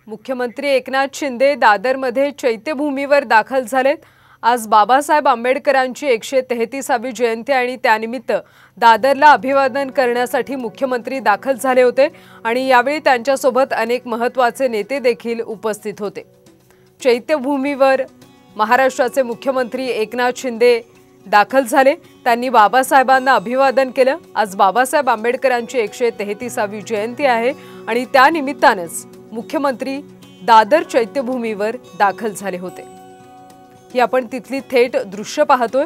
मुख्यमंत्री एकनाथ शिंदे दादरमध्ये चैत्यभूमीवर दाखल झालेत। आज बाबासाहेब आंबेडकरांची 133वी जयंती आणि त्यानिमित्त दादरला अभिवादन करण्यासाठी मुख्यमंत्री दाखल झाले होते आणि यावेळी त्यांच्यासोबत अनेक महत्त्वाचे नेते देखील उपस्थित होते। चैत्यभूमीवर महाराष्ट्राचे मुख्यमंत्री एकनाथ शिंदे दाखल झाले। त्यांनी बाबासाहेबांना अभिवादन केलं। आज बाबासाहेब आंबेडकरांची 133वी जयंती आहे आणि त्यानिमित्तानेच मुख्यमंत्री दादर चैत्यभूमीवर दाखल झाले होते। ही आपण तिथली थेट दृश्य पाहतोय।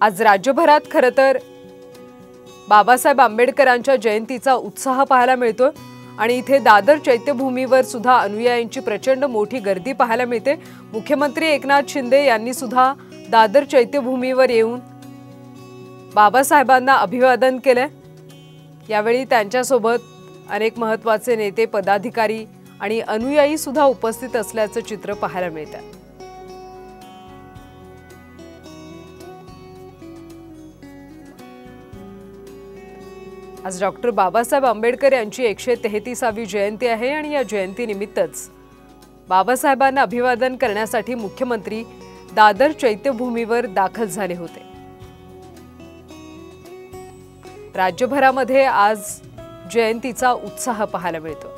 आज राज्यभरात खरं तर बाबासाहेब आंबेडकरांच्या जयंतीचा उत्साह पाहायला मिळतोय आणि इथे दादर चैत्यभूमीवर सुद्धा अनुयायांची प्रचंड मोठी गर्दी पाहायला मिळते। मुख्यमंत्री एकनाथ शिंदे यांनी सुद्धा दादर चैत्यभूमीवर येऊन बाबासाहेबांना अभिवादन केले। यावेळी त्यांच्यासोबत अनेक महत्त्वाचे नेते, पदाधिकारी आणि अनुयायी सुद्धा उपस्थित असल्याचं चित्र पाहायला मिळतं। आज डॉक्टर बाबासाहेब आंबेडकर यांची 133वी जयंती आहे आणि या जयंतीनिमित्तच बाबासाहेबांना अभिवादन करण्यासाठी मुख्यमंत्री दादर चैत्यभूमीवर दाखल झाले होते। राज्यभरामध्ये आज जयंतीचा उत्साह पाहायला मिळतो।